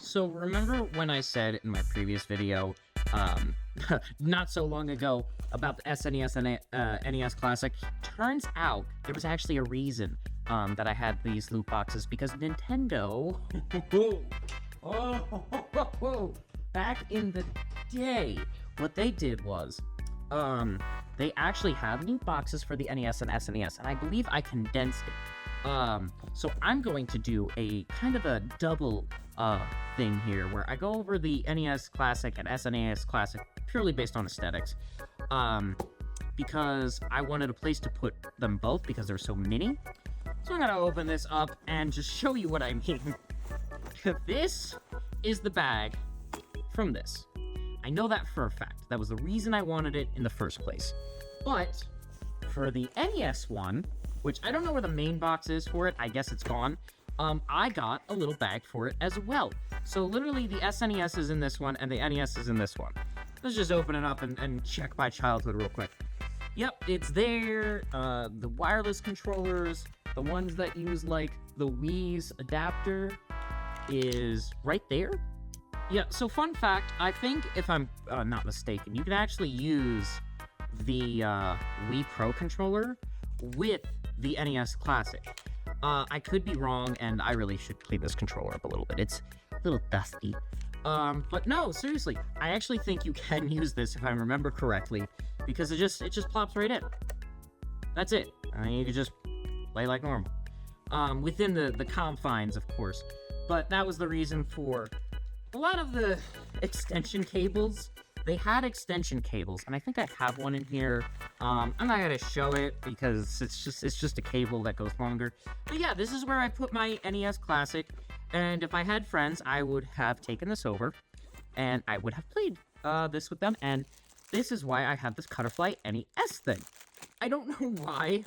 So remember when I said in my previous video, not so long ago, about the SNES and NES Classic? Turns out there was actually a reason that I had these loot boxes, because Nintendo, back in the day, what they did was, they actually had loot boxes for the NES and SNES, and I believe I condensed it. So I'm going to do a kind of a double thing here, where I go over the NES Classic and SNES Classic purely based on aesthetics, because I wanted a place to put them both because they're so mini. So I'm gonna open this up and just show you what I mean. This is the bag from this. I know that for a fact. That was the reason I wanted it in the first place. But for the NES one, which I don't know where the main box is for it, I guess it's gone, I got a little bag for it as well. So literally the SNES is in this one and the NES is in this one. Let's just open it up and check my childhood real quick. Yep, it's there. The wireless controllers, the ones that use like the Wii's adapter, is right there. Yeah, so fun fact, I think if I'm not mistaken, you can actually use the Wii Pro controller with the NES Classic. I could be wrong, and I really should clean this controller up a little bit. It's a little dusty. But no, seriously, I actually think you can use this if I remember correctly, because it just plops right in. That's it. You can just play like normal. Within the confines, of course. But that was the reason for a lot of the extension cables. They had extension cables, and I think I have one in here. I'm not gonna show it because it's just a cable that goes longer. But yeah, this is where I put my NES Classic, and if I had friends, I would have taken this over, and I would have played this with them, and this is why I have this Cutterfly NES thing. I don't know why.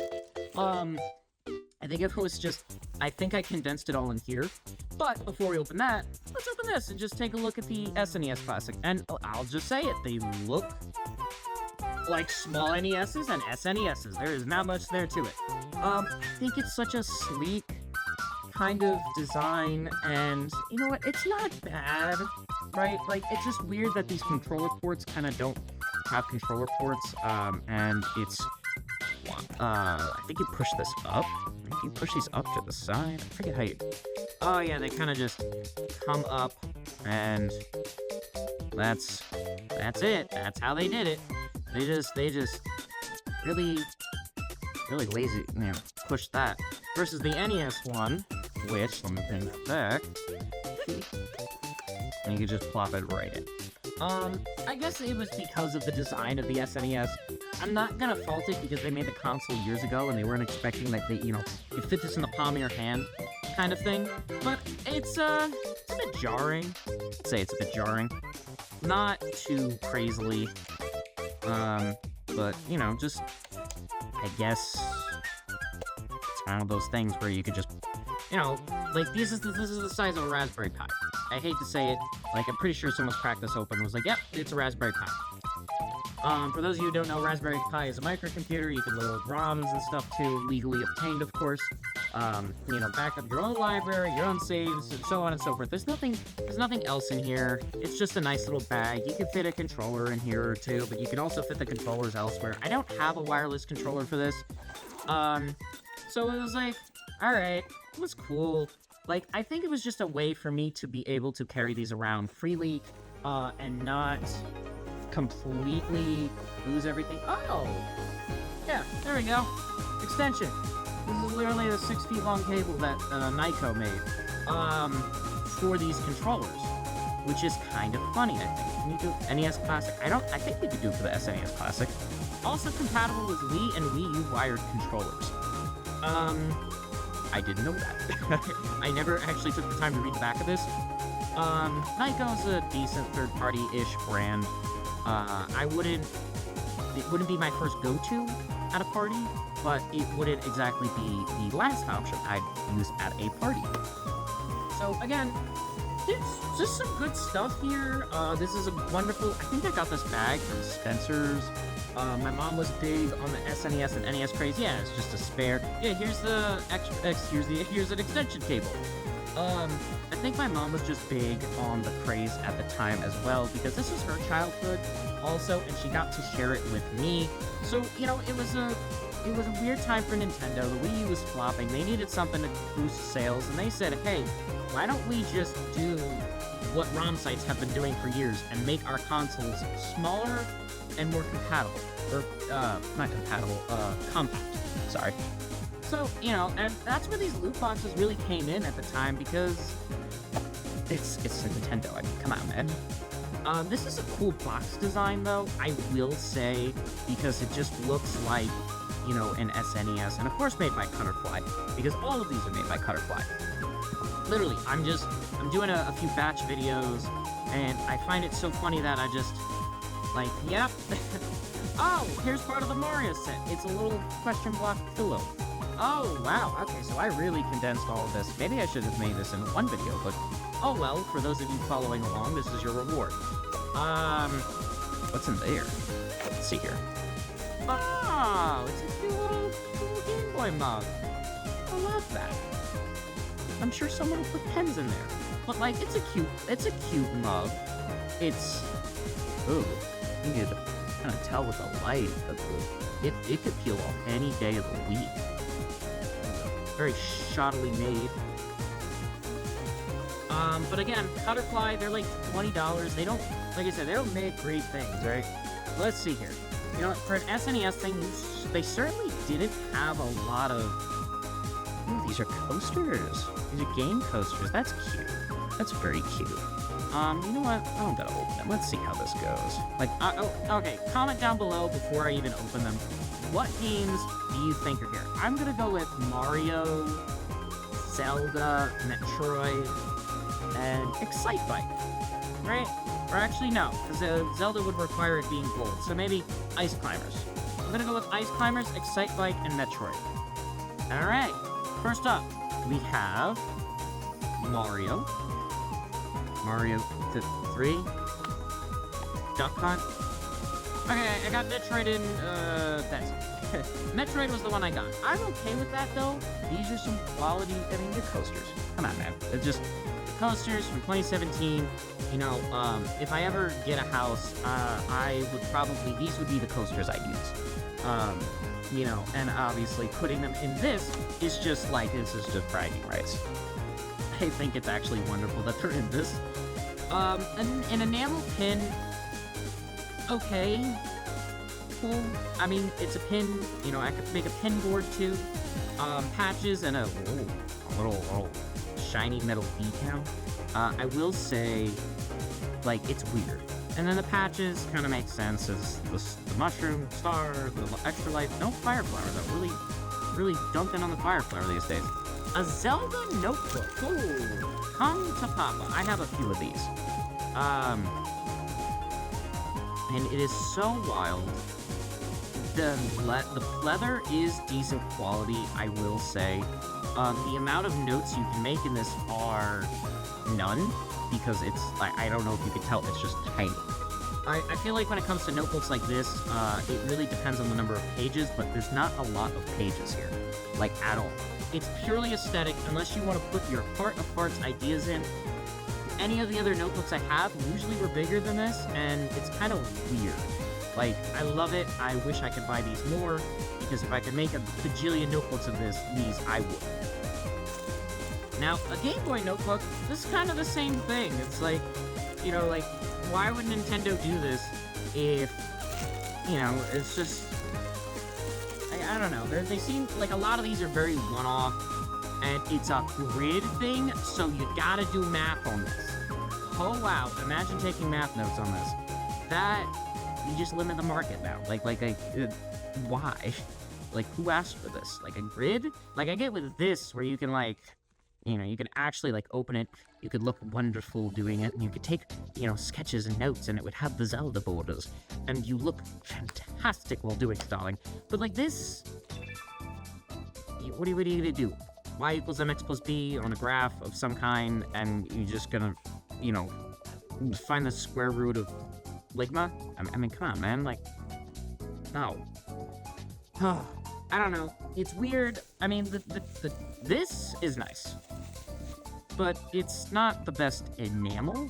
I think it was just, I think I condensed it all in here. But before we open that, let's open this and just take a look at the SNES Classic. And I'll just say it, they look like small NESs and SNESs. There is not much there to it. I think it's such a sleek kind of design, and you know what, it's not bad, right? Like, it's just weird that these controller ports kind of don't have controller ports, and it's, I think you push this up. I think you push these up to the side. I forget how you... Oh yeah, they kind of just come up, and that's it. That's how they did it. They just really lazy, push that. Versus the NES one, which, let me bring that back, and you can just plop it right in. I guess it was because of the design of the SNES. I'm not gonna fault it because they made the console years ago and they weren't expecting that you'd fit this in the palm of your hand kind of thing. But it's a bit jarring. I'd say it's a bit jarring. Not too crazily. But, just, I guess, it's one of those things where you could just, like, this is the size of a Raspberry Pi. I hate to say it, like, I'm pretty sure someone's cracked this open and was like, yep, it's a Raspberry Pi. For those of you who don't know, Raspberry Pi is a microcomputer. You can load ROMs and stuff too, legally obtained, of course. Back up your own library, your own saves, and so on and so forth. There's nothing else in here. It's just a nice little bag. You can fit a controller in here or two, but you can also fit the controllers elsewhere. I don't have a wireless controller for this. So it was like, alright, it was cool. Like, I think it was just a way for me to be able to carry these around freely, and not completely lose everything. Oh! Yeah, there we go. Extension. This is literally the 6 feet long cable that Nyko made for these controllers, which is kind of funny, I think. Can you do NES Classic? I think we could do it for the SNES Classic. Also compatible with Wii and Wii U wired controllers. I didn't know that. I never actually took the time to read the back of this. Nyko's a decent third-party-ish brand. It wouldn't be my first go-to at a party, but it wouldn't exactly be the last option I'd use at a party. So again, it's just some good stuff here. This is a wonderful, I think I got this bag from Spencer's, My mom was big on the SNES and NES craze. Yeah, it's just a spare. Yeah, here's the here's an extension cable. I think my mom was just big on the craze at the time as well, because this was her childhood also, and she got to share it with me. So, you know, it was a weird time for Nintendo. The Wii U was flopping. They needed something to boost sales, and they said, hey, why don't we just do what ROM sites have been doing for years and make our consoles smaller and more compatible. Or, not compatible, compact. Sorry. So, you know, and that's where these loot boxes really came in at the time, because it's Nintendo. I mean, come on, man. This is a cool box design, though, I will say, because it just looks like, you know, an SNES, and of course made by Cutterfly, because all of these are made by Cutterfly. Literally, I'm doing a few batch videos, and I find it so funny that I just, like, yep. Oh, here's part of the Mario set. It's a little question block pillow. Oh, wow, okay, so I really condensed all of this. Maybe I should have made this in one video, but oh well, for those of you following along, this is your reward. What's in there? Let's see here. Oh, it's a cute little Game Boy mug. I love that. I'm sure someone put pens in there. But, like, it's a cute mug. It's, ooh, you can kind of tell with the light that it could peel off any day of the week. Very shoddily made. But again, Cutterfly, they're like $20. They don't, like I said, they don't make great things, right? Let's see here. You know, for an SNES thing, they certainly didn't have a lot of... Ooh, these are coasters. These are game coasters. That's cute. That's very cute. You know what? I don't gotta open them. Let's see how this goes. Like, okay, comment down below before I even open them. What games do you think are here? I'm gonna go with Mario, Zelda, Metroid, and Excitebike, right? Or actually, no, because Zelda would require it being gold, so maybe Ice Climbers. I'm gonna go with Ice Climbers, Excitebike, and Metroid. Alright, first up, we have Mario 3, Duck Hunt. Okay, I got Metroid in, that's Metroid was the one I got. I'm okay with that, though. These are some quality, I mean, they're coasters. Come on, man. They're just coasters from 2017. You know, if I ever get a house, I would probably, these would be the coasters I'd use. You know, and obviously putting them in this is just like, this is just bragging rights. I think it's actually wonderful that they're in this. An enamel pin, okay, cool. I mean, it's a pin, you know, I could make a pin board too. Patches and a little shiny metal decal. I will say, like, it's weird. And then the patches kind of make sense as the mushroom, star, the extra life. No fire flower, though. Really dumping on the fire flower these days. A Zelda notebook. Ooh. Come to Papa. I have a few of these. And it is so wild. The leather is decent quality, I will say. The amount of notes you can make in this are none, because it's, I don't know if you can tell, it's just tiny. I feel like when it comes to notebooks like this, it really depends on the number of pages, but there's not a lot of pages here, like, at all. It's purely aesthetic, unless you want to put your heart of hearts ideas in. Any of the other notebooks I have usually were bigger than this, and it's kind of weird. Like, I love it, I wish I could buy these more, because if I could make a bajillion notebooks of these, I would. Now, a Game Boy notebook, this is kind of the same thing. It's like, you know, like, why would Nintendo do this if, you know, it's just, I don't know. They seem like a lot of these are very one-off, and it's a grid thing, so you gotta do math on this. Oh, wow. Imagine taking math notes on this. You just limit the market now. Why? Like, who asked for this? Like, a grid? Like, I get with this, where you can, like, you know, you can actually, like, open it, you could look wonderful doing it, and you could take, you know, sketches and notes, and it would have the Zelda borders, and you look fantastic while doing it, darling. But, like, this, what are you gonna do? Y equals mx plus b on a graph of some kind, and you're just gonna, you know, find the square root of Ligma? I mean, come on, man, like, No. I don't know. It's weird. I mean, this is nice. But it's not the best enamel,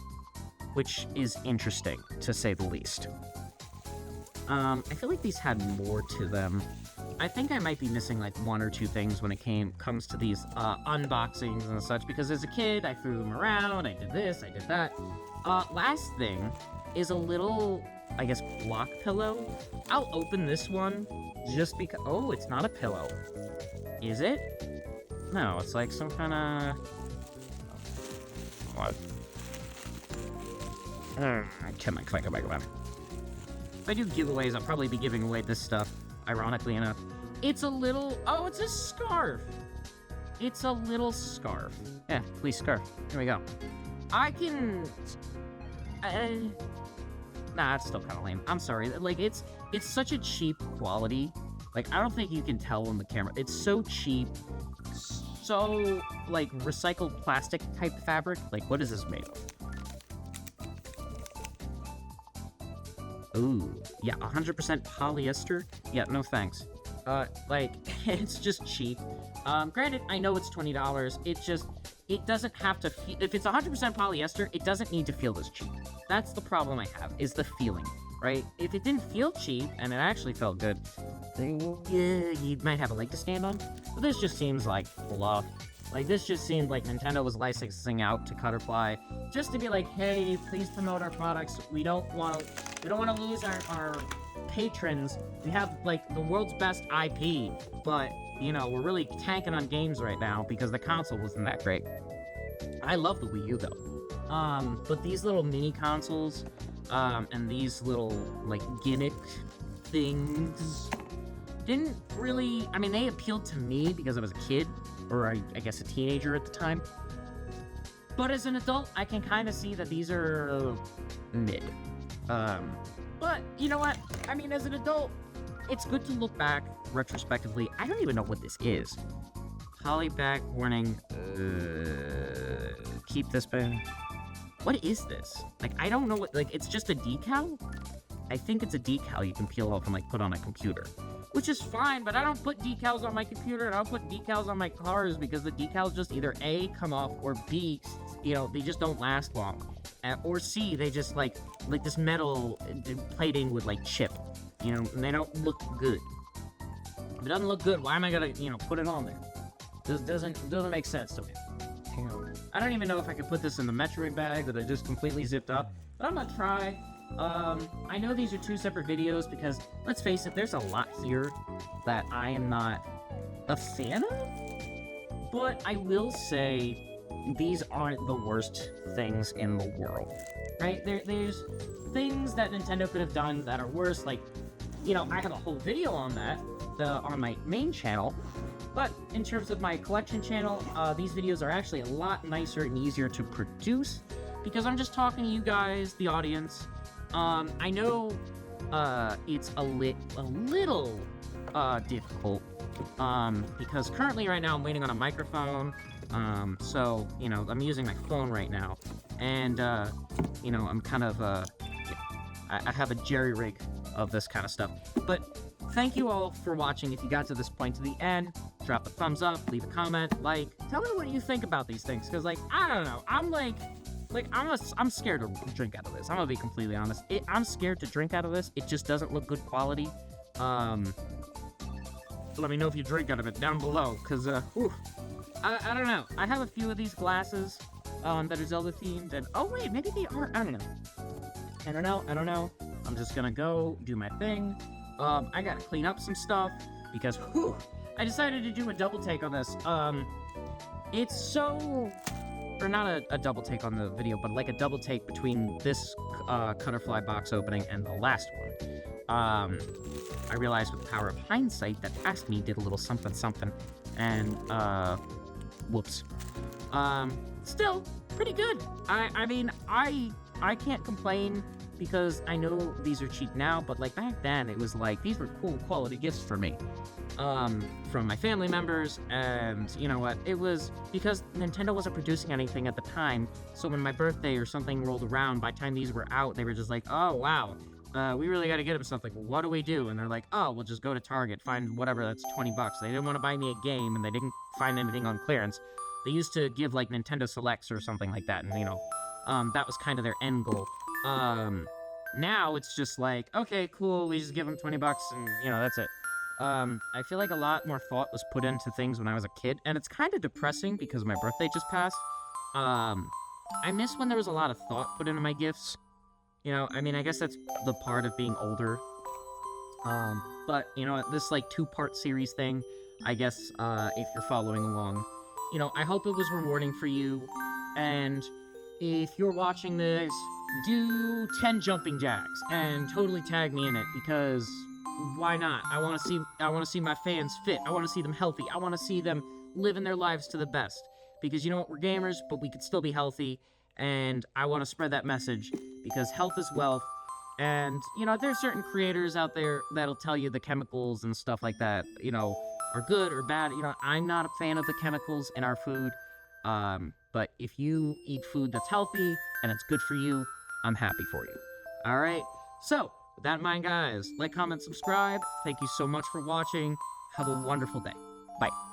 which is interesting, to say the least. I feel like these had more to them. I think I might be missing like one or two things when it comes to these unboxings and such, because as a kid, I threw them around, I did this, I did that. Last thing is a little, I guess, block pillow. I'll open this one just because... Oh, it's not a pillow. Is it? No, it's like some kind of... What? Come on. If I do giveaways, I'll probably be giving away this stuff, ironically enough. It's a little... Oh, it's a scarf! It's a little scarf. Yeah, please, scarf. Here we go. I can... Nah, it's still kind of lame. I'm sorry. Like, it's such a cheap quality. Like, I don't think you can tell on the camera. It's so cheap. So, like, recycled plastic type fabric. Like, what is this made of? Ooh, yeah, 100% polyester. Yeah, no thanks. Like, it's just cheap. Granted, I know it's $20. It doesn't have to feel... If it's 100% polyester, it doesn't need to feel this cheap. That's the problem I have, is the feeling, right? If it didn't feel cheap, and it actually felt good, then, yeah, you might have a leg to stand on. But this just seems like fluff. Like, this just seemed like Nintendo was licensing out to Cutterfly, just to be like, hey, please promote our products. We don't want to lose our patrons. We have, like, the world's best IP, but, you know, we're really tanking on games right now because the console wasn't that great. I love the Wii U, though. But these little mini consoles, and these little, like, gimmick things didn't really... I mean, they appealed to me because I was a kid, or I guess a teenager at the time. But as an adult, I can kind of see that these are mid. But, you know what? I mean, as an adult, it's good to look back retrospectively. I don't even know what this is. Polybag warning. Keep this back. What is this? Like, I don't know what... Like, it's just a decal? I think it's a decal you can peel off and, like, put on a computer. Which is fine, but I don't put decals on my computer, and I don't put decals on my cars because the decals just either A, come off, or B, you know, they just don't last long. Or C, they just, like this metal plating would, like, chip. You know, and they don't look good. If it doesn't look good, why am I gonna, you know, put it on there? This doesn't make sense to me. I don't even know if I could put this in the Metroid bag that I just completely zipped up, but I'm gonna try. I know these are two separate videos because, let's face it, there's a lot here that I am not a fan of, but I will say these aren't the worst things in the world, right? There's things that Nintendo could have done that are worse, like, you know, I have a whole video on that on my main channel, but in terms of my collection channel, these videos are actually a lot nicer and easier to produce because I'm just talking to you guys, the audience. I know, it's a little, difficult, because currently right now I'm waiting on a microphone, so, you know, I'm using my phone right now, and, you know, I'm kind of, I have a jerry-rig of this kind of stuff, but thank you all for watching. If you got to this point to the end, drop a thumbs up, leave a comment, like, tell me what you think about these things, because, like, I don't know, I'm scared to drink out of this. I'm gonna be completely honest. I'm scared to drink out of this. It just doesn't look good quality. Let me know if you drink out of it down below, because, I don't know. I have a few of these glasses, that are Zelda themed, and, oh wait, maybe they aren't. I don't know. I'm just gonna go do my thing. I gotta clean up some stuff, because, I decided to do a double take on this. It's so... Or not a double take on the video, but like a double take between this Cutterfly box opening and the last one. I realized with the power of hindsight that past me did a little something, and, whoops. Still, pretty good. I mean, I can't complain because I know these are cheap now, but like back then, it was like, these were cool quality gifts for me. From my family members, and you know what, it was because Nintendo wasn't producing anything at the time, so when my birthday or something rolled around, by the time these were out, they were just like, oh wow, we really gotta get him something. What do we do? And they're like, oh, we'll just go to Target, find whatever that's $20. They didn't want to buy me a game, and they didn't find anything on clearance. They used to give, like, Nintendo Selects or something like that, and, you know, that was kind of their end goal. Now it's just like, okay, cool, we just give them $20 and, you know, that's it. I feel like a lot more thought was put into things when I was a kid, and it's kind of depressing because my birthday just passed. I miss when there was a lot of thought put into my gifts. You know, I mean, I guess that's the part of being older. But, you know, this, like, 2-part series thing, I guess, if you're following along, you know, I hope it was rewarding for you, and if you're watching this, do 10 jumping jacks, and totally tag me in it, because why not? I want to see my fans fit. I want to see them healthy. I want to see them living their lives to the best, because you know what, we're gamers, but we could still be healthy, and I want to spread that message, because health is wealth. And, you know, there's certain creators out there that'll tell you the chemicals and stuff like that, you know, are good or bad. You know, I'm not a fan of the chemicals in our food. But if you eat food that's healthy and it's good for you, I'm happy for you. All right? So, with that in mind, guys, like, comment, subscribe. Thank you so much for watching. Have a wonderful day. Bye.